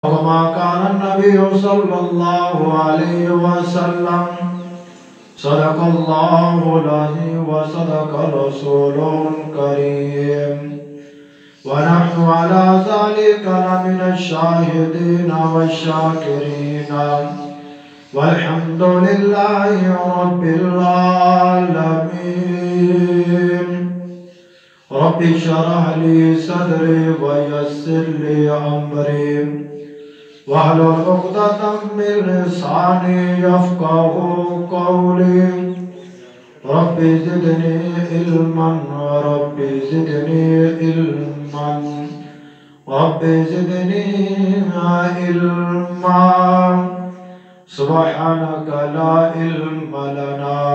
وما كان النبي صلى الله عليه وسلم صدق الله العظيم وصدق رسوله الكريم ونحن على ذلك لمن الشاهدين والشاكرين والحمد لله رب العالمين. رب اشرح لي صدري ويسر لي أمري واحلل عقدة من لساني يفقهوا قولي. رب زدني علما رب زدني علما رب زدني علما. سبحانك لا علم لنا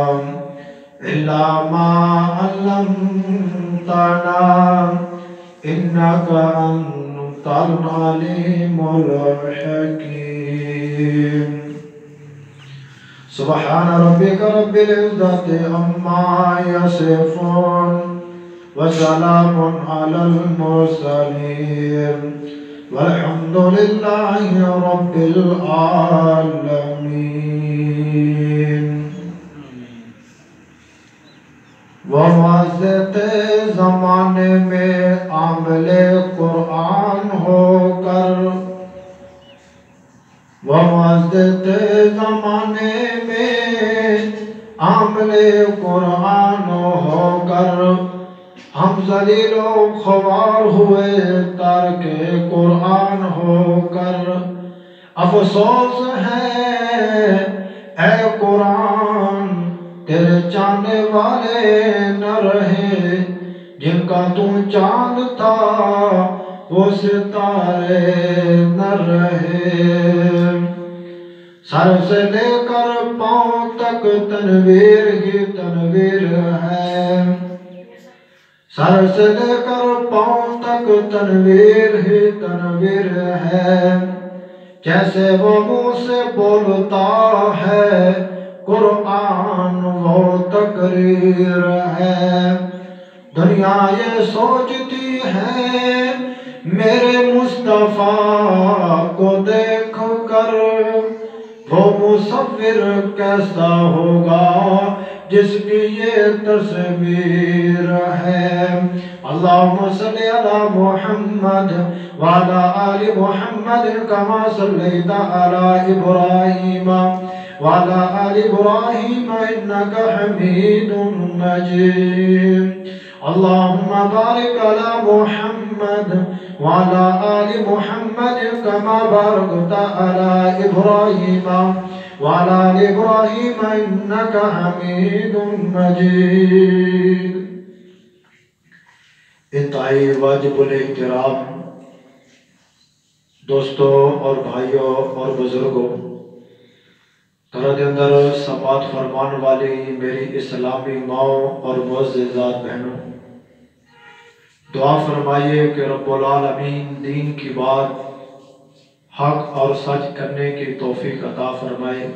إلا ما علمتنا إنك أنت العليم الحكيم. سبحان ربك رب العزة عما يصفون وسلام على المرسلين والحمد لله رب العالمين. وواسط زمانے میں عامل قرآن ہو کر وواسط زمانے میں عامل قرآن ہو کر ہم ذلیل و خوار ہوئے تارک قرآن ہو کر. افسوس ہے اے قرآن تیرے چاہنے والے نہ رہے جن کا تو چاند تھا وہ ستارے نہ رہے. سر سے لے کر پاؤں تک تنویر ہی تنویر ہے. سر سے لے کر پاؤں تک تنویر ہی تنویر ہے. جیسے وہ منہ سے بولتا ہے قرآن وہ تقریر ہے. دنیا یہ سوچتی ہے میرے مصطفیٰ کو دیکھ کر وہ مصور کیسا ہوگا جس کی یہ تصویر ہے. اللہم صلی علی محمد وعلی آل محمد کما صلیت علی ابراہیم وعلى آل إبراهيم إنك حميد مجيد. اللهم بارك على محمد وعلى آل محمد كما باركت على إبراهيم وعلى آل إبراهيم إنك حميد مجيد. انتہائی واجب الاحترام دوستوں اور بھائیوں اور بزرگوں، گھر کے اندر سماعت فرمان والی میری اسلامی ماؤں اور معززات بہنوں، دعا فرمائیے کہ رب العالمین دین کی بات حق اور سچ کرنے کی توفیق عطا فرمائے.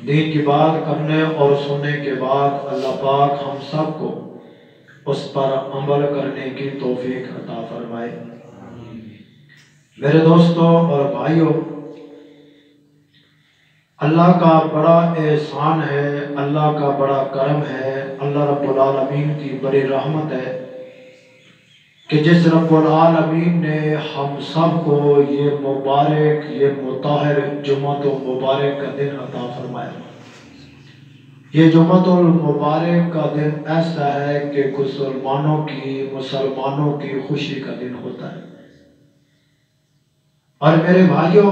دین کی بات کرنے اور سننے کے بعد اللہ پاک ہم سب کو اس پر عمل کرنے کی توفیق عطا فرمائے. میرے دوستوں اور بھائیوں، اللہ کا بڑا احسان ہے، اللہ کا بڑا کرم ہے، اللہ رب العالمین کی بڑی رحمت ہے کہ جس رب العالمین نے ہم سب کو یہ مبارک یہ مطہر جمعۃ المبارک کا دن عطا فرمایا. یہ جمعۃ المبارک کا دن ایسا ہے کہ مسلمانوں کی خوشی کا دن ہوتا ہے. اور میرے بھائیوں،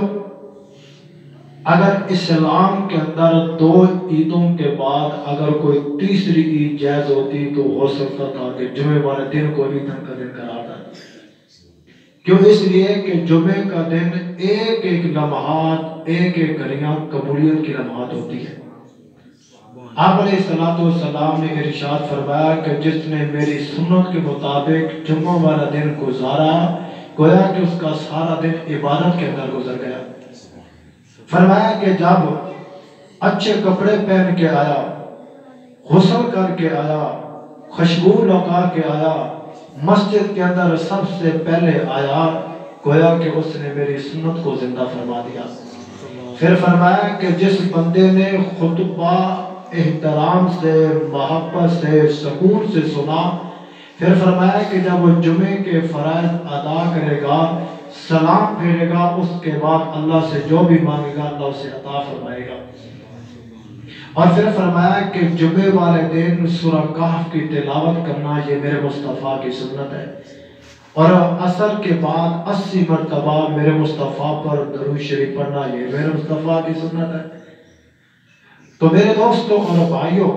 اگر اسلام کے اندر 2 عیدوں کے بعد اگر کوئی تیسری عید جائز ہوتی تو ہو سکتا تھا کہ جمعے والے دن کو عید کا دن قرار دیا. کیوں؟ اس لیے کہ جمعے کا دن ایک ایک لمحات ایک ایک گھڑیاں قبولیت کی لمحات ہوتی ہے. آپ علیہ السلام نے ارشاد فرمایا کہ جس نے میری سنت کے مطابق جمعہ والا دن گزارا گویا کہ اس کا سارا دن عبادت کے اندر گزر گیا. فرمایا کہ جب اچھے کپڑے پہن کے آیا، غسل کر کے آیا، خوشبو لگا کے آیا، مسجد کے اندر سب سے پہلے آیا گویا کہ اس نے میری سنت کو زندہ فرما دیا۔ پھر فرمایا کہ جس بندے نے خطبہ احترام سے، محبت سے، سکون سے سنا، پھر فرمایا کہ جب وہ جمعے کے فرائض ادا کرے گا، سلام پھیرے گا، اس کے بعد اللہ سے جو بھی مانگے گا اللہ اسے عطا فرمائے گا۔ اور پھر فرمایا کہ جمعے والے دن سورہ کہف کی تلاوت کرنا یہ میرے مصطفیٰ کی سنت ہے، اور عصر کے بعد 80 مرتبہ میرے مصطفیٰ پر درود شریف پڑھنا یہ میرے مصطفیٰ کی سنت ہے۔ تو میرے دوستوں اور بھائیوں،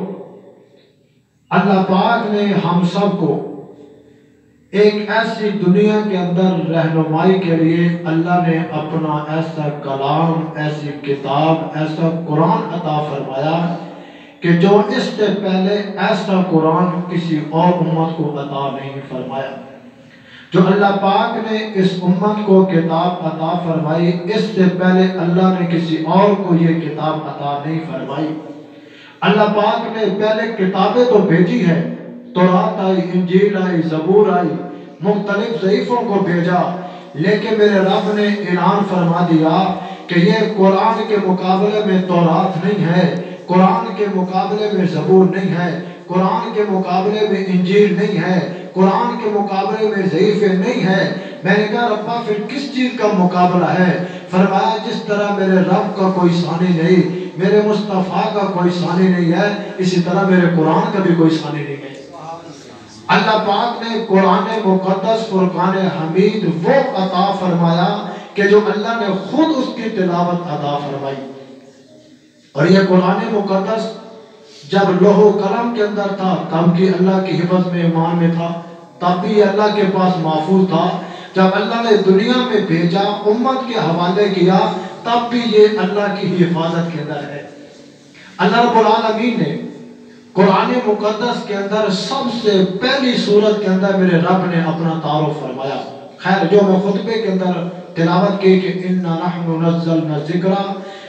اللہ پاک نے ہم سب کو ایک ایسی دنیا کے اندر رہنمائی کے لیے اللہ نے اپنا ایسا کلام، ایسی کتاب، ایسا قرآن عطا فرمایا کہ جو اس سے پہلے ایسا قرآن کسی اور امت کو عطا نہیں فرمایا۔ جو اللہ پاک نے اس امت کو کتاب عطا فرمائی، اس سے پہلے اللہ نے کسی اور کو یہ کتاب عطا نہیں فرمائی۔ اللہ پاک نے پہلے کتابیں تو بھیجی ہے، تورات آئی، انجیل آئی، زبور آئی، مختلف ضعیفوں کو بھیجا، لیکن میرے رب نے اعلان فرما دیا کہ یہ قرآن کے مقابلے میں تورات نہیں ہے، قرآن کے مقابلے میں زبور نہیں ہے، قرآن کے مقابلے میں انجیل نہیں ہے، قرآن کے مقابلے میں ضعیفیں نہیں ہے۔ میں نے کہا ربا پھر کس چیز کا مقابلہ ہے؟ فرمایا جس طرح میرے رب کا کوئی ثانی نہیں، میرے مصطفیٰ کا کوئی ثانی نہیں ہے، اسی طرح میرے قرآن کا بھی کوئی ثانی نہیں ہے۔ اللہ پاک نے قرآن مقدس فرقان حمید وہ عطا فرمایا کہ جو اللہ نے خود اس کی تلاوت عطا فرمائی۔ اور یہ قرآن مقدس جب لوح و قلم کے اندر تھا تب بھی اللہ کی حفظ میں ایمان میں تھا، تب بھی اللہ کے پاس محفوظ تھا۔ جب اللہ نے دنیا میں بھیجا، امت کے حوالے کیا، تب بھی یہ اللہ کی حفاظت کے اندر ہے۔ اللہ رب العالمین نے قرآن مقدس کے اندر سب سے پہلی سورت کے اندر میرے رب نے اپنا تعارف فرمایا۔ خیر جو میں خطبے کے اندر تلاوت کی کہ اِنَّا نَحْنُ نَزَّلْنَا الذِّكْرَ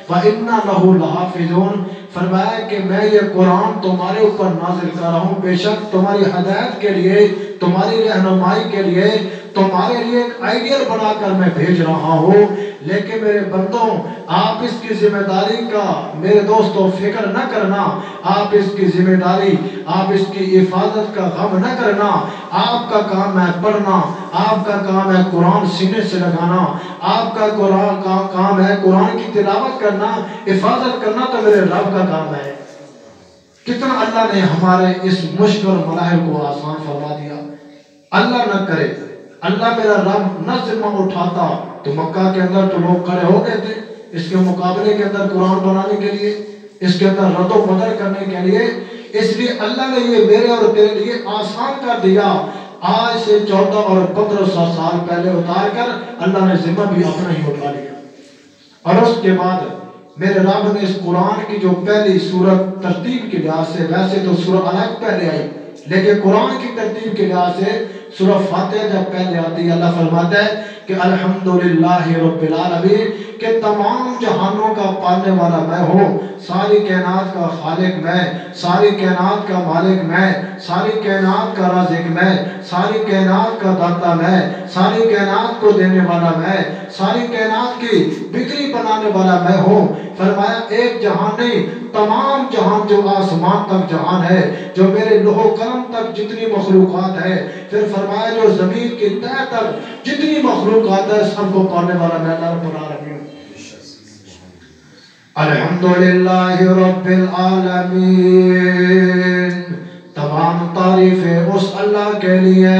وَإِنَّا لَهُ لَحَافِظُونَ، فرمایا کہ میں یہ قرآن تمہارے اوپر نازل کر رہا ہوں، بے شک تمہاری ہدایت کے لیے، تمہاری رہنمائی کے لیے، تمہارے لیے ایک آئیڈیل بنا کر میں بھیج رہا ہوں۔ لیکن میرے بندوں، آپ اس کی ذمہ داری کا میرے دوستوں فکر نہ کرنا، آپ اس کی ذمہ داری، آپ اس کی حفاظت کا غم نہ کرنا۔ آپ کا کام ہے پڑھنا، آپ کا کام ہے قرآن سینے سے لگانا، آپ کا کام ہے قرآن کی تلاوت کرنا، حفاظت کرنا تو میرے رب کا کام ہے۔ کتنا اللہ نے ہمارے اس مشکل مراحل کو آسان فرما دیا۔ اللہ نہ کرے، اللہ میرا رب نہ ذمہ اٹھاتا تو مکہ کے اندر تو لوگ کھڑے ہو گئے تھے اس کے مقابلے کے اندر قرآن بنانے کے لیے، اس کے اندر رد و بدل کرنے کے لیے۔ اس لیے اللہ نے یہ میرے اور تیرے لیے آسان کر دیا۔ آج سے 14 اور 1500 سال پہلے اتار کر اللہ نے ذمہ بھی اپنا ہی اٹھا لیا۔ اور اس کے بعد میرے رب نے اس قرآن کی جو پہلی سورت ترتیب کے لحاظ سے، ویسے تو سورہ الگ پہلے آئی، لیکن قرآن کی ترتیب کے لحاظ سے سورہ فاتحہ جب پہلے آتی ہے، اللہ فرماتا ہے کہ الحمدللہ رب العالمین، کہ تمام جہانوں کا پالنے والا میں ہوں، ساری کائنات کا خالق میں، ساری کائنات کا مالک میں، ساری کائنات کا رازق میں، ساری کائنات کا داتا میں، ساری کائنات کو دینے والا میں، ساری کائنات کی بگڑی بنانے والا میں ہوں۔ فرمایا ایک جہان نہیں، تمام جہان جو آسمان تک جہان ہے، جو میرے لوح و قلم تک جتنی مخلوقات ہے، پھر فرمایا جو زمین کی تہہ تک جتنی مخلوقات ہے، سب کو پالنے والا میں اللہ رب العالمین۔ الحمدللہ رب العالمین، تمام تعریفیں اس اللہ کے لیے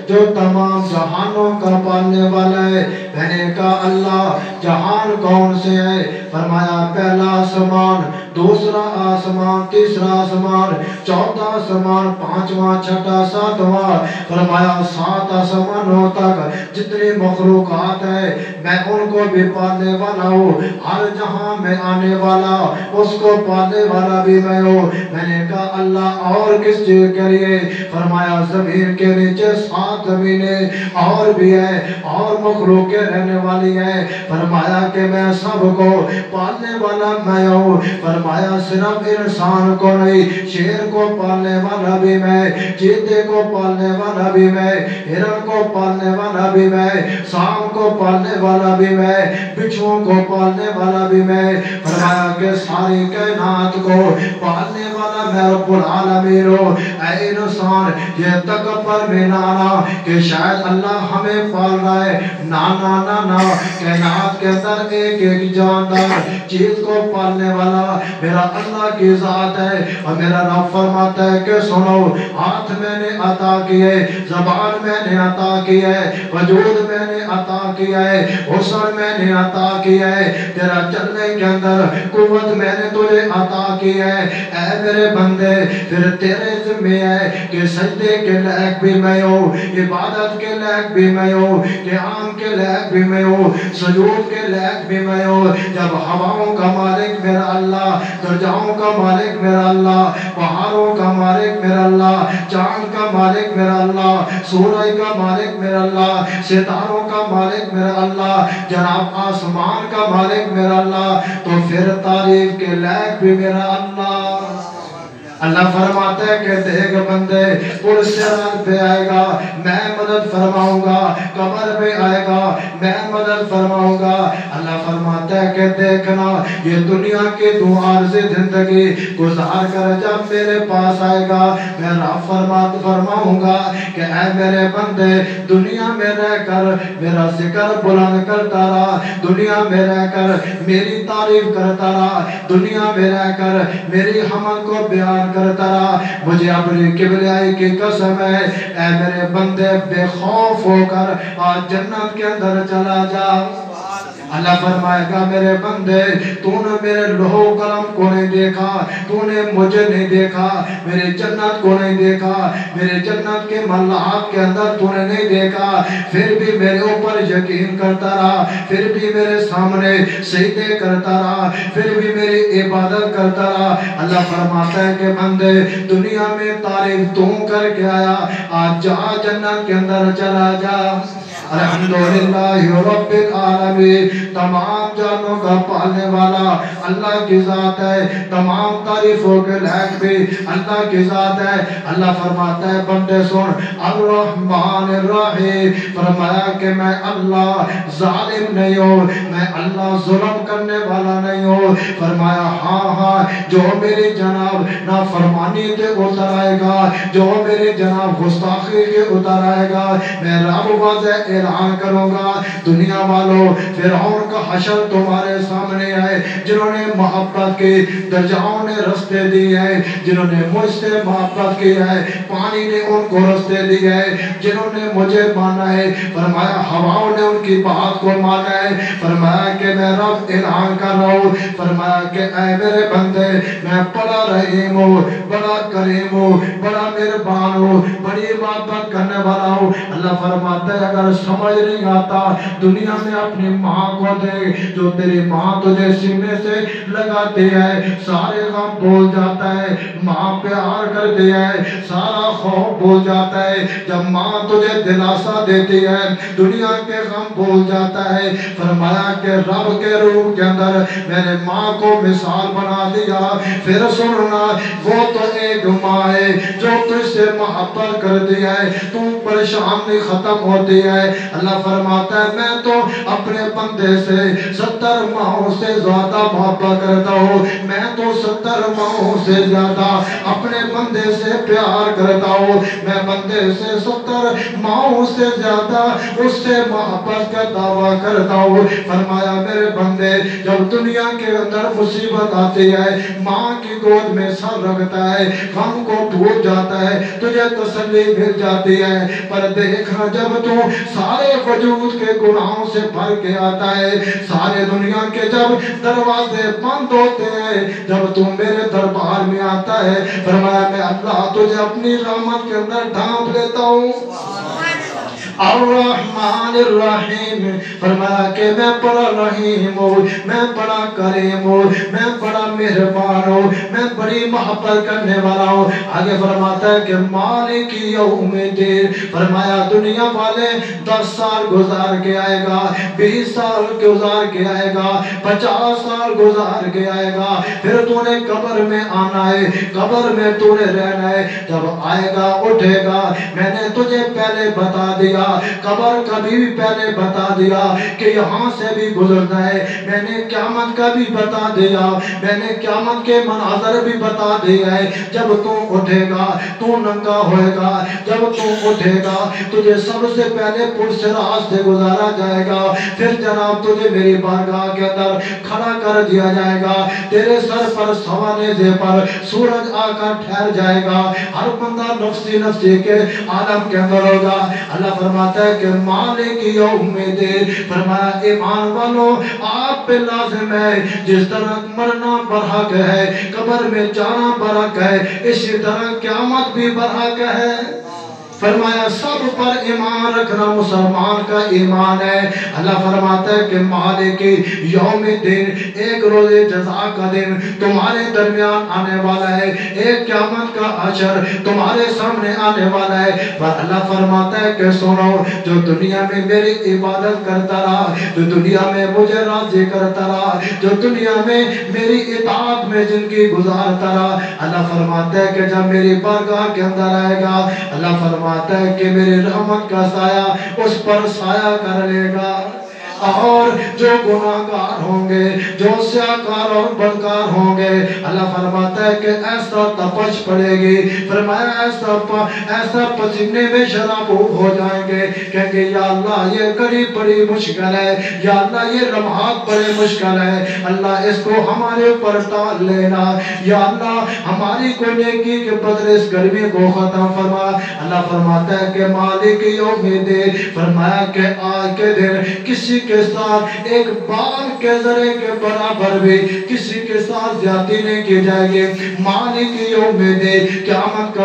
جو تمام جہانوں کا پالنے والا ہے۔ میں نے کہا اللہ جہان کون سے ہے؟ فرمایا پہلا آسمان، دوسرا آسمان، تیسرا آسمان، چوتھا آسمان، پانچواں، چھٹا، ساتواں۔ فرمایا 7 آسمانوں تک جتنی مخلوقات ہیں میں ان کو بھی پالنے والا ہوں، ہر جہاں میں آنے والا اس کو پالنے والا بھی میں ہوں۔ میں نے کہا اللہ اور کس چیز کے لیے؟ فرمایا زمین کے نیچے 7 زمینیں اور بھی ہیں، اور مخلوقیں رہنے والی ہیں۔ فرمایا فرمایا کہ میں سب کو پالنے والا میں ہوں. فرمایا صرف انسان کو نہیں، شیر کو پالنے والا بھی میں، چیتے کو پالنے والا بھی میں، ہرن کو پالنے والا بھی میں، سانپ کو پالنے والا بھی میں، بچھوؤں کو پالنے والا بھی میں. فرمایا کہ ساری کائنات کو پالنے والا میں رب العالمین ہوں. اے انسان یہ تکبر میں نانا کہ شاید اللہ ہمیں پال رہا ہے، نانا نانا. کائنات کے اندر ایک ایک جاندار چیز کو پالنے والا میرا اللہ کی ذات ہے. اور میرا رب فرماتا ہے کہ سنو، ہاتھ میں نے عطا کیے، زبان میں نے عطا کی ہے، وجود میں نے عطا کیا ہے، حسن میں نے عطا کیا ہے، تیرا چلنے کے اندر قوت میں نے تجھے عطا کی ہے. اے میرے بندے پھر تیرے ذمہ ہے کہ سجدے کے لائق بھی میں ہوں، عبادت کے لائق بھی میں ہوں، قیام کے لائق بھی میں ہوں، سجود کے لائق بھی میں ہوں. جب ہواؤں کا مالک میرا اللہ، درجاؤں کا مالک میرا اللہ، پہاڑوں کا مالک میرا اللہ، چاند کا مالک میرا اللہ، سورج کا مالک میرا اللہ، ستاروں کا مالک میرا اللہ، جناب آسمان کا مالک میرا اللہ، تو پھر تعریف کے لائق بھی میرا اللہ. اللہ فرماتا ہے کہ دیکھ بندے، پل صراط پہ آئے گا میں مدد فرماؤں گا، قبر پہ آئے گا میں مدد فرماؤں گا. اللہ فرماتا ہے کہ دیکھنا یہ دنیا کی دو عارضی زندگی گزار کر جب میرے پاس آئے گا میں رب فرماؤں گا کہ اے میرے بندے دنیا میں رہ کر میرا ذکر بلند کرتا رہا، دنیا میں رہ کر میری تعریف کرتا رہا، دنیا میں رہ کر میری حمد کو بیان کرتا رہا. مجھے اپنی کبریائی کی قسم ہے اے میرے بندے بے خوف ہو کر آج جنت کے اندر چلا جا. اللہ فرمائے گا میرے بندے تو نے میرے لوح و قلم کو نہیں دیکھا، تو نے مجھے نہیں دیکھا، میرے جنت کو نہیں دیکھا، میرے جنت کے ملعاب کے اندر تو نے نہیں دیکھا، پھر بھی میرے اوپر یقین کرتا رہا، پھر بھی میرے سامنے سجدے کرتا رہا، پھر بھی میری عبادت کرتا رہا. اللہ فرماتا ہے کہ بندے دنیا میں تعریف تو کر کے آیا، آج جا جنت کے اندر چلا جا. الحمدللہ رب العالمین، تمام جانوں کا پالنے والا اللہ کی ذات ہے، تمام تعریفوں کے لائق بھی اللہ کی ذات ہے. اللہ فرماتا ہے بندے سن، الرحمن الرحیم، فرمایا کہ میں اللہ ظالم نہیں ہوں، میں اللہ ظلم کرنے والا نہیں ہوں. فرمایا ہاں ہاں جو میری جناب نافرمانی تے اتر آئے گا، جو میری جناب گستاخی کے اتر آئے گا، میں رب واضح اعلان کروں گا دنیا والوں فرعون کا حشر تمہارے سامنے ہے. جنہوں نے محبت کی درجاؤں نے رستے دی ہے، جنہوں نے مجھ سے محبت کی ہے پانی نے ان کو رستے دی ہے، جنہوں نے مجھے مانا ہے فرمایا ہواؤں نے ان کی بات کو مانا ہے. فرمایا کہ میں رب اعلان کر رہا ہوں، فرمایا کہ اے میرے بندے میں بڑا رحیم ہوں، بڑا کریم ہوں، بڑا مہربان ہوں، بڑی محبت کرنے والا ہوں. اللہ فرماتا ہے اگر سمجھ نہیں آتا دنیا میں اپنی ماں کو دے، جو تیری ماں تجھے سینے سے لگاتی ہے سارے غم بھول جاتا ہے، ماں پیار کرتی ہے سارا خوف بھول جاتا ہے، جب ماں تجھے دلاسا دیتی ہے دنیا کے غم بھول جاتا ہے. فرمایا کہ رب کے روح کے اندر میں نے ماں کو مثال بنا دیا. پھر سننا وہ تو ایک ماں ہے جو تجھ سے محبت کرتی ہے، تم پریشانی ختم ہوتی ہے. اللہ فرماتا ہے میں تو اپنے بندے سے 70 ماہوں سے زیادہ محبت کرتا ہوں، میں تو 70 ماہوں سے زیادہ اپنے بندے سے پیار کرتا ہوں، میں بندے سے 70 ماہوں سے زیادہ اس سے محبت کا دعویٰ کرتا ہوں. فرمایا میرے بندے جب دنیا کے اندر مصیبت آتی ہے ماں کی گود میں سر رکھتا ہے، غم کو بھول جاتا ہے، تجھے تسلی مل جاتی ہے. پر دیکھنا جب تو سارے وجود کے گناہوں سے بھر کے آتا ہے، سارے دنیا کے جب دروازے بند ہوتے ہیں، جب تو میرے دربار میں آتا ہے فرمایا میں اللہ تجھے اپنی رحمت کے اندر ڈھانپ لیتا ہوں. الرحمن الرحیم، فرمایا کہ میں بڑا رحیم ہوں، میں بڑا کریم ہوں، میں بڑا مہربان ہوں، میں بڑی محبت کرنے والا ہوں۔ آگے فرماتا ہے کہ مالک یوم الدین، فرمایا دنیا والے 10 سال گزار کے آئے گا، 20 سال گزار کے آئے گا، 50 سال گزار کے آئے گا، پھر تو نے قبر میں آنا ہے، قبر میں تو نے رہنا ہے۔ جب آئے گا اٹھے گا، میں نے تجھے پہلے بتا دیا، قبر کبھی بھی پہلے بتا دیا کہ یہاں سے بھی گزرنا ہے، میں نے قیامت کا بھی بتا دیا، میں نے قیامت کے مناظر بھی بتا دیا ہے۔ جب تو اٹھے گا تو ننگا ہوئے گا، جب تو اٹھے گا تجھے سب سے پہلے پرصراط سے گزارا جائے گا، پھر جناب تجھے میری بارگاہ کے اندر کھڑا کر دیا جائے گا، تیرے سر پر سوا نیزے پر سورج آ کر ٹھہر جائے گا، ہر بندہ نفسی نفسی کے عالم کے اندر ہوگا۔ اللہ فرماتا ہے کہ مالک یوم الدین، فرمایا ایمان والو آپ پہ لازم ہے جس طرح مرنا برحق ہے، قبر میں جانا برحق ہے، اسی طرح قیامت بھی برحق ہے۔ فرمایا سب پر ایمان رکھنا مسلمان کا ایمان ہے۔ اللہ فرماتا ہے کہ مالک یوم الدین، ایک روز جزا کا دن تمہارے درمیان آنے والا ہے، ایک قیامت کا حشر تمہارے سامنے آنے والا ہے۔ پر اللہ فرماتا ہے کہ سنو، جو دنیا میں میری عبادت کرتا رہا، جو دنیا میں مجھے راضی کرتا رہا، جو دنیا میں میری اطاعت میں زندگی گزارتا رہا، اللہ فرماتا ہے کہ جب میری بارگاہ کے اندر آئے گا، اللہ فرماتا ہے کہ میری رحمت کا سایہ اس پر سایہ کر لے گا، اور جو گناہگار ہوں گے، جو سیاہکار اور بدکار ہوں گے، اللہ فرماتا ہے کہ ایسا تپش پڑے گی، فرمایا ایسا پسینے میں شرابور ہو جائیں گے، کہیں گے یا اللہ یہ قریب بڑی مشکل ہے، یا اللہ یہ لمحات بڑے مشکل ہے، اللہ اس کو ہمارے اوپر ٹال لینا، یا اللہ ہماری کو نیکی کے بدلے اس گرمی کو ختم فرما۔ اللہ فرماتا ہے کہ مالک یوم الدین، فرمایا کہ آج کے دن کسی کے ساتھ ایک بال کے ذرے کے برابر بھی کسی کے ساتھ زیادتی نہیں کی جائے گی۔ مالک یوم الدین، قیامت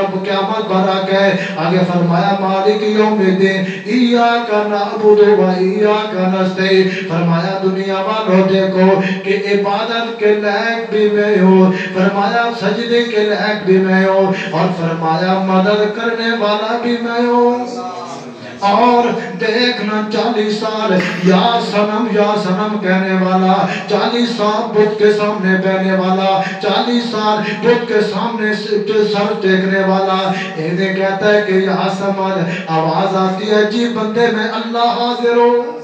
برحق ہے۔ آگے فرمایا مالک یوم الدین، ایاک نعبد و ایاک نستعین، فرمایا دنیا والوں دیکھو کہ عبادت کے لائق بھی میں ہوں، فرمایا سجدے کے لائق بھی میں ہوں، اور فرمایا مدد کرنے والا بھی میں ہوں۔ اور دیکھنا 40 سال یا سنم کہنے والا، 40 سال بت کے سامنے بیٹھنے والا، 40 سال بت کے سامنے سر ٹیکنے والا، انہیں کہتا ہے کہ یا سمجھ، آواز آتی ہے جی بندے میں اللہ حاضر ہوں۔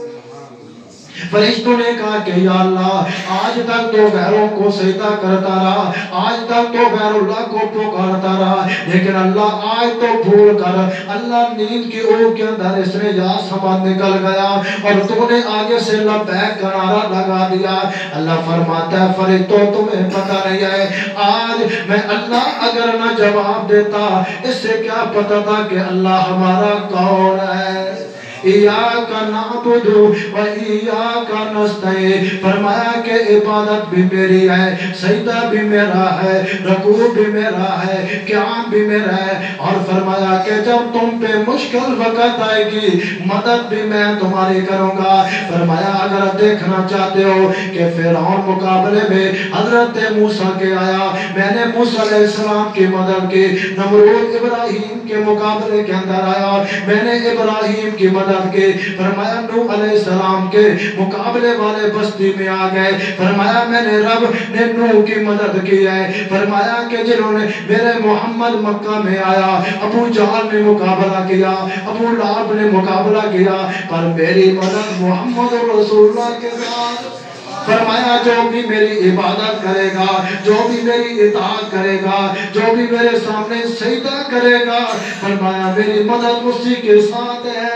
فرشتوں نے کہا کہ یا اللہ آج تک تو غیروں کو سجدہ کرتا رہا، آج تک تو غیر اللہ کو پکارتا رہا، لیکن اللہ آج تو بھول کر اللہ نیند کی اونگ کے اندر اس نے یا سمجھ نکل گیا اور تو نے آگے سے لبیک کا نعرہ لگا دیا۔ اللہ فرماتا ہے فرشتوں تمہیں پتہ نہیں ہے، آج میں اللہ اگر نہ جواب دیتا اس سے کیا پتہ تھا کہ اللہ ہمارا کون ہے۔ ایاک نعبد و ایاک نستعین، فرمایا کہ عبادت بھی میری ہے، سجدہ بھی میرا ہے، رکوع بھی میرا ہے، قیام بھی میرا ہے، اور فرمایا کہ جب تم پہ مشکل وقت آئے گی مدد بھی میں تمہاری کروں گا۔ فرمایا اگر دیکھنا چاہتے ہو کہ فرعون مقابلے میں حضرت موسیٰ کے آیا، میں نے موسیٰ علیہ السلام کی مدد کی، نمرود ابراہیم کے مقابلے کے اندر آیا، میں نے ابراہیم کی مدد کی، فرمایا نوح علیہ السلام کے مقابلے والے بستی میں آ گئے، فرمایا میں نے رب نے نوح کی مدد کی ہے، فرمایا کہ جنہوں نے میرے محمد مکہ میں آیا، ابو جہل نے مقابلہ کیا، ابو لہب نے مقابلہ کیا، پر میری مدد محمد رسول اللہ کے ساتھ۔ فرمایا جو بھی میری عبادت کرے گا، جو بھی میری اطاعت کرے گا، جو بھی میرے سامنے سجدہ کرے گا، فرمایا میری مدد اسی کے ساتھ ہے۔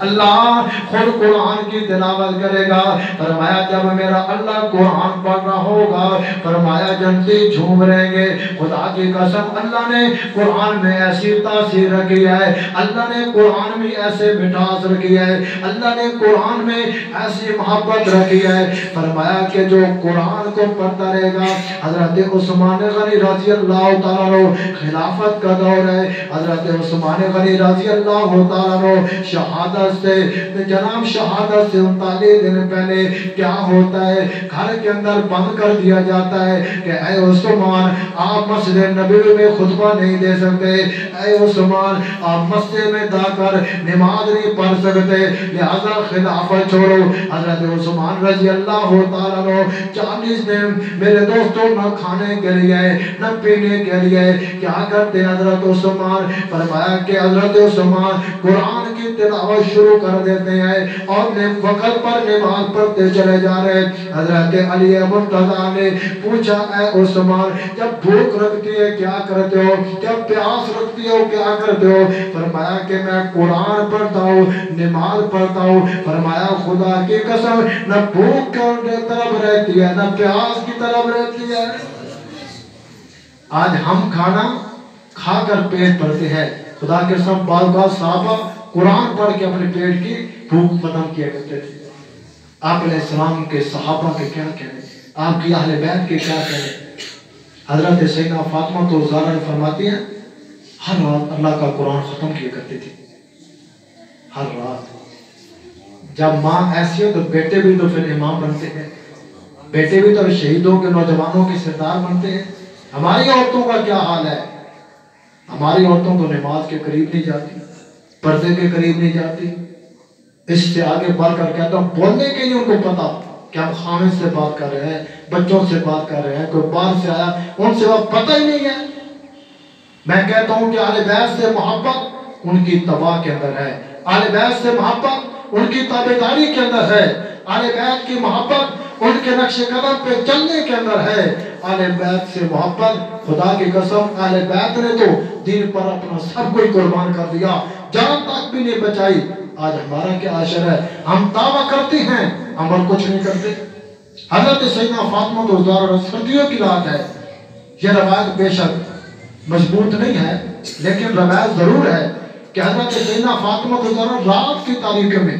اللہ خود قرآن کی تلاوت کرے گا۔ فرمایا جب میرا اللہ قرآن پڑھ رہا ہوگا، فرمایا جنتی جھوم رہیں گے۔ خدا کی قسم اللہ نے قرآن میں ایسی تاثیر رکھی ہے، اللہ نے قرآن میں ایسے مٹھاس رکھی ہے، اللہ نے قرآن میں ایسی محبت رکھی ہے۔ فرمایا کہ جو قرآن کو پڑھتا رہے گا، حضرت عثمان غنی رضی اللہ تعالیٰ عنہ خلافت کا دور ہے، حضرت عثمان غنی رضی اللہ تعالیٰ عنہ شہادت سے جناب شہادت سے 39 دن پہلے کیا ہوتا ہے، گھر کے اندر بند کر دیا جاتا ہے کہ اے عثمان آپ مسجد نبوی میں خطبہ نہیں دے سکتے، اے عثمان آپ مسجد میں جا کر نماز نہیں پڑھ سکتے، لہذا خلافت چھوڑو۔ حضرت عثمان رضی اللہ تعالیٰ عنہ 40 دن میرے دوستوں نہ کھانے کے لیے نہ پینے کے لیے کیا کرتے حضرت عثمان؟ فرمایا کہ حضرت عثمان قرآن کی تلاوت شروع کر دیتے ہیں اور وقت پر نماز پڑھتے چلے جا رہے۔ حضرت علی مرتضیٰ نے پوچھا اے عثمان جب بھوک رکھتی ہے کیا کرتے ہو، جب پیاس رکھتی ہو کیا کرتے ہو؟ فرمایا کہ میں قرآن پڑھتا ہوں، نماز پڑھتا ہوں۔ فرمایا خدا کی قسم نہ بھوک کی طرف رہتی ہے نہ پیاس کی طرف رہتی ہے۔ آج ہم کھانا کھا کر پیٹ بھرتے ہیں، خدا کے قسم بعض بعض صحابہ قرآن پڑھ کے اپنے پیٹ کی بھوک ختم کیا کرتے تھے۔ آپ علیہ السلام کے صحابہ کے کیا کہنے، آپ کی اہل بیت کے کیا کہنے۔ حضرت سیدہ فاطمہ تو زہرا فرماتی ہیں ہر رات اللہ کا قرآن ختم کیا کرتے تھے، ہر رات۔ جب ماں ایسی ہو تو بیٹے بھی تو پھر امام بنتے ہیں، بیٹے بھی تو شہیدوں کے نوجوانوں کے سردار بنتے ہیں۔ ہماری عورتوں کا کیا حال ہے؟ ہماری عورتوں تو نماز کے قریب نہیں جاتی، پردے کے قریب نہیں جاتی۔ اس سے آگے بڑھ کر کہتا ہوں بولنے کے لیے ان کو پتا کہ ہم خامد سے بات کر رہے ہیں، بچوں سے بات کر رہے ہیں، کوئی باہر سے آیا ان سے وہ پتہ ہی نہیں ہے۔ میں کہتا ہوں کہ اہل بیت سے محبت ان کی تباہ کے اندر ہے، اہل بیت سے محبت ان کی تابعداری کے اندر ہے، اہل بیت کی محبت ان کے نقش قدم پہ چلنے کے اندر ہے۔ اہل بیت سے محبت خدا کی قسم اہل بیت نے تو دین پر اپنا سب کوئی قربان کر دیا، جان تک بھی نہیں بچائی۔ آج ہمارا کیا عاشر ہے، ہم دعویٰ کرتے ہیں عمل کچھ نہیں کرتے۔ حضرت سیدہ فاطمہ تو زہرا سردیوں کی رات ہے، یہ روایت بے شک مضبوط نہیں ہے لیکن روایت ضرور ہے کہ حضرت سیدہ فاطمہ تو زہرا رات کی تاریکی میں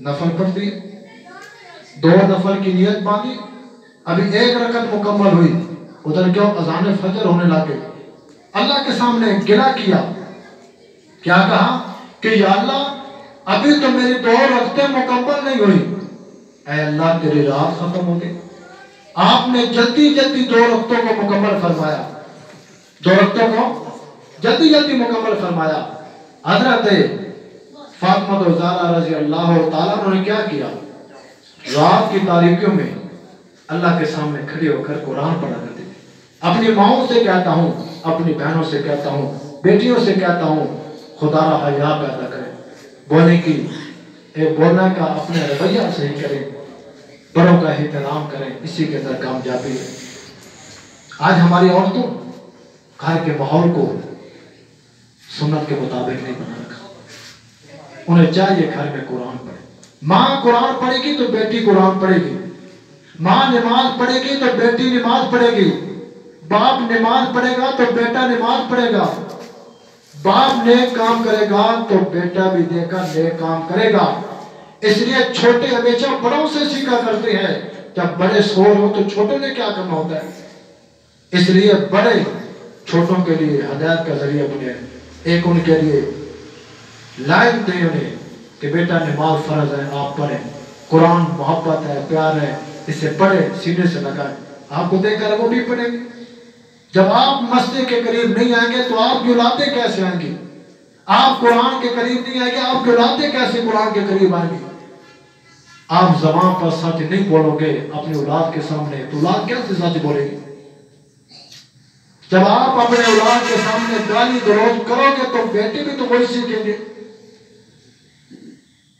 نفل پڑھتی ہے، 2 نفل کی نیت باندھی، ابھی 1 رکعت مکمل ہوئی، ادھر کیوں اذان فجر ہونے لگے، اللہ کے سامنے گلہ کیا، کیا کہا کہ یا اللہ ابھی تو میری 2 رکعتیں مکمل نہیں ہوئی، اے اللہ تیری رات ختم ہو گئی۔ آپ نے جلدی جلدی 2 رکعتوں کو مکمل فرمایا، 2 رکعتوں کو جلدی جلدی مکمل فرمایا۔ حضرت فاطمہ زہرا رضی اللہ تعالیٰ عنہ نے کیا کیا، رات کی تاریکیوں میں اللہ کے سامنے کھڑے ہو کر قرآن پڑھا کرتے تھے۔ اپنی ماؤں سے کہتا ہوں، اپنی بہنوں سے کہتا ہوں، بیٹیوں سے کہتا ہوں خدا را حیا پیدا کریں، بولنے کی بولنے کا اپنے رویہ صحیح کریں، بڑوں کا احترام کریں، اسی کے اندر کامیابی ہے۔ آج ہماری عورتوں گھر کے ماحول کو سنت کے مطابق نہیں بنا رکھا، انہیں چاہیے گھر میں قرآن پڑھے۔ ماں قرآن پڑھے گی تو بیٹی قرآن پڑھے گی، ماں نماز پڑھے گی تو بیٹی نماز پڑھے گی، باپ نماز پڑھے گا تو بیٹا نماز پڑھے گا، باپ نیک کام کرے گا تو بیٹا بھی دیکھ کر نیک کام کرے گا۔ اس لیے چھوٹے ہمیشہ بڑوں سے سیکھا کرتے ہیں، جب بڑے سور ہو تو چھوٹوں نے کیا کرنا ہوتا ہے۔ اس لیے بڑے چھوٹوں کے لیے ہدایت کا ذریعہ بنے، ایک ان کے لیے لائن دیں انہیں کہ بیٹا نماز فرض ہے آپ پڑھیں، قرآن محبت ہے پیار ہے، اسے پڑھیں سینے سے لگائیں، آپ کو دیکھ کر وہ بھی پڑھیں گے۔ جب آپ مسجد کے قریب نہیں آئیں گے تو آپ کی اولادیں کیسے آئیں گی؟ آپ قرآن کے قریب نہیں آئیں گے، آپ کی اولادیں کیسے قرآن کے قریب آئیں گی؟ آپ زبان پر سچ نہیں بولو گے اپنی اولاد کے سامنے تو اولاد کیسے سچ بولے گی؟ جب آپ اپنے اولاد کے سامنے گالی گلوچ کرو گے تو بیٹے بھی تو وہی سیکھیں گے۔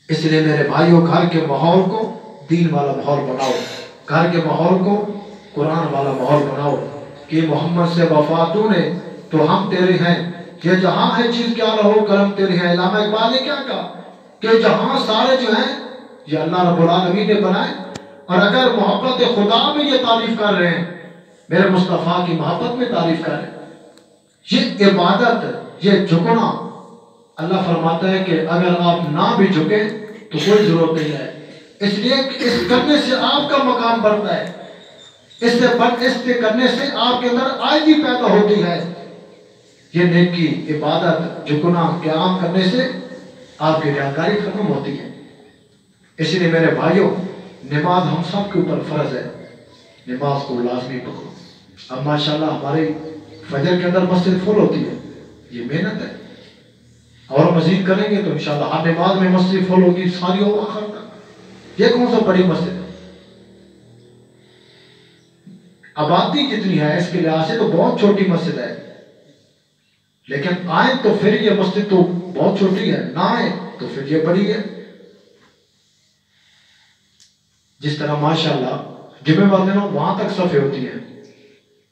اس لیے میرے بھائیوں گھر کے ماحول کو دین والا ماحول بناؤ، گھر کے ماحول کو قرآن والا ماحول بناؤ کہ محمد سے وفا تو نے تو ہم تیرے ہیں، یہ جہاں ہے چیز کیا رہو کرم تیرے ہیں۔ علامہ اقبال نے کیا کہا کہ جہاں سارے جو ہیں یہ اللہ رب العالمین نے بنائے، اور اگر محبت خدا میں یہ تعریف کر رہے ہیں، میرے مصطفیٰ کی محبت میں تعریف کر رہے ہیں، یہ عبادت، یہ جھکنا، اللہ فرماتا ہے کہ اگر آپ نہ بھی جھکیں تو کوئی ضرورت نہیں ہے، اس لیے کہ اس کرنے سے آپ کا مقام بڑھتا ہے، اس سے کرنے سے آپ کے اندر عاجزی پیدا ہوتی ہے۔ یہ نیکی، عبادت، جھکنا، قیام کرنے سے آپ کی ریاکاری ختم ہوتی ہے۔ اسی لیے میرے بھائیوں، نماز ہم سب کے اوپر فرض ہے، نماز کو لازمی پکڑو۔ اب ماشاءاللہ ہمارے فجر کے اندر مسجد فل ہوتی ہے، یہ محنت ہے، اور مزید کریں گے تو انشاءاللہ ہر نماز میں مسجد فل ہوگی ساری ہو آخر تک۔ یہ کون سا بڑی مسجد ہے؟ آبادی جتنی ہے اس کے لحاظ سے تو بہت چھوٹی مسجد ہے، لیکن آئیں تو پھر یہ مسجد تو بہت چھوٹی ہے، نہ آئیں تو پھر یہ بڑی ہے۔ جس طرح ماشاءاللہ جمعہ والے دنوں وہاں تک صفیں ہوتی ہیں،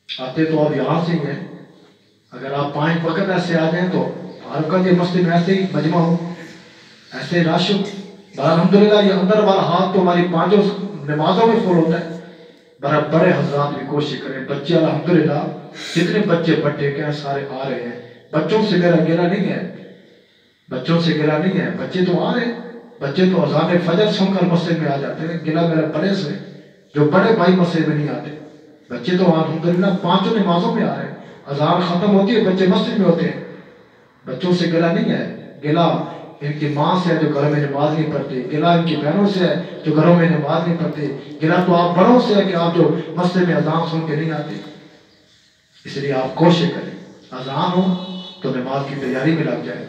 آتے تو آپ یہاں سے ہی ہیں، اگر آپ 5 وقت ایسے آ جائیں تو ہر وقت یہ مسجد میں ایسے ہی مجمع ہو، ایسے رش ہو۔ الحمدللہ یہ اندر والا ہاتھ تو ہماری 5 نمازوں میں فل ہوتا ہے۔ بڑے حضرات بھی کوشش کریں، بچے الحمدللہ جتنے بچے بڑھے کے سارے آ رہے ہیں، بچوں سے میرا گلہ نہیں ہے، بچوں سے گلہ نہیں ہے، بچے تو آ رہے ہیں، بچے تو اذان فجر سن کر مسجد میں آ جاتے ہیں، گلہ میرا بڑے سے جو بڑے بھائی مسجد میں نہیں آتے، بچے تو الحمدللہ 5 نمازوں میں آ رہے ہیں، اذان ختم ہوتی ہے بچے مسجد میں ہوتے ہیں، بچوں سے گلہ نہیں ہے، گلہ ان کی ماں سے ہے جو گھروں میں نماز نہیں پڑھتی، گلہ ان کی بہنوں سے ہے جو گھروں میں نماز نہیں پڑھتی، گلہ تو آپ بڑوں سے ہے کہ آپ جو مسجد میں اذان سن کے نہیں آتے۔ اس لیے آپ کوشش کریں، اذان ہو تو نماز کی تیاری میں لگ جائیں،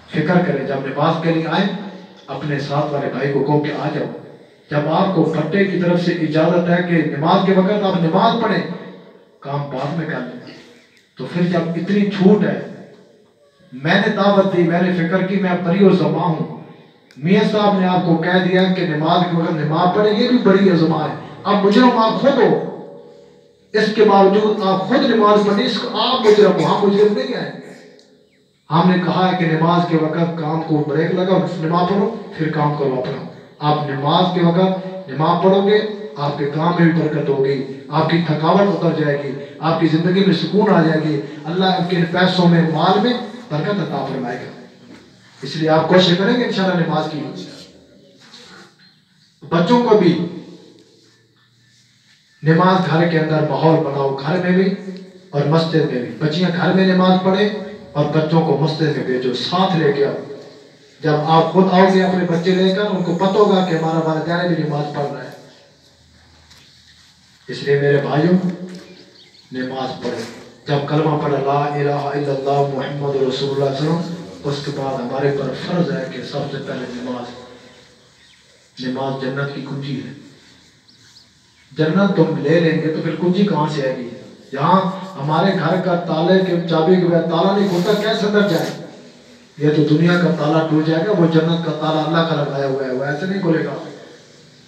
فکر کریں، جب نماز کے لیے آئیں اپنے ساتھ والے بھائی کو کہو کہ آ جاؤ۔ جب آپ کو پھٹے کی طرف سے اجازت ہے کہ نماز کے وقت آپ نماز پڑھیں، کام بعد میں کر لیں، تو پھر جب اتنی چھوٹ ہے، میں نے دعوت دی، میں نے فکر کی، میں بری و زماں ہوں، میاں صاحب نے آپ کو کہہ دیا کہ نماز کے وقت نماز پڑھیں، یہ بھی بڑی زماں ہے، اب مجرم آپ خود ہو، اس کے باوجود آپ خود نماز پڑھیں، اس کو آپ مجرم ہو، ہم مجرم نہیں ہیں۔ ہم نے کہا ہے کہ نماز کے وقت کام کو بریک لگا، نماز پڑھو پھر کام کرو اپنا۔ آپ نماز کے وقت نماز پڑھو گے، آپ کے کام میں بھی برکت ہوگی، آپ کی تھکاوٹ اتر جائے گی، آپ کی زندگی میں سکون آ جائے گی، اللہ آپ کے پیسوں میں، مال میں برکت عطا فرمائے گا۔ اس لیے آپ کوشش کریں گے انشاءاللہ نماز کی۔ بچوں کو بھی نماز گھر کے اندر ماحول بناؤ، گھر میں بھی اور مسجد میں بھی، بچیاں گھر میں نماز پڑھیں اور بچوں کو مسجد میں بھیجو، ساتھ لے کے آؤ۔ جب آپ خود آؤ گے اپنے بچے لے کر، ان کو پتہ ہوگا کہ ہمارا والدین بھی نماز پڑھ رہا ہے۔ اس لیے میرے بھائیوں، نماز پڑھیں، جب کلمہ پڑھا لا الہ الا اللہ محمد رسول اللہ صلی اللہ علیہ وسلم، اس کے بعد ہمارے پر فرض ہے کہ سب سے پہلے نماز جنت کی کنجی ہے۔ جنت تم لے لیں گے تو پھر کنجی کہاں سے آئے گی؟ جہاں ہمارے گھر کا تالے کے چابی کے بغیر تالا نہیں کھلتا، کیسے اندر جائے؟ یہ تو دنیا کا تالا ٹوٹ جائے گا، وہ جنت کا تالا اللہ کا لگایا ہوا ہے، وہ ایسے نہیں کھلے گا۔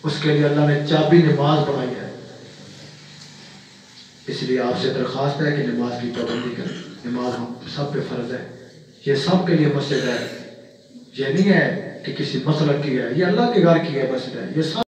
اس کے لیے اللہ نے چابی نماز بنائی ہے۔ اس لیے آپ سے درخواست ہے کہ نماز کی پابندی کریں، نماز ہم سب پہ فرض ہے، یہ سب کے لیے مسجد ہے، یہ نہیں ہے کہ کسی مسلک کی ہے، یہ اللہ کے گھر کی ہے مسجد ہے، یہ سب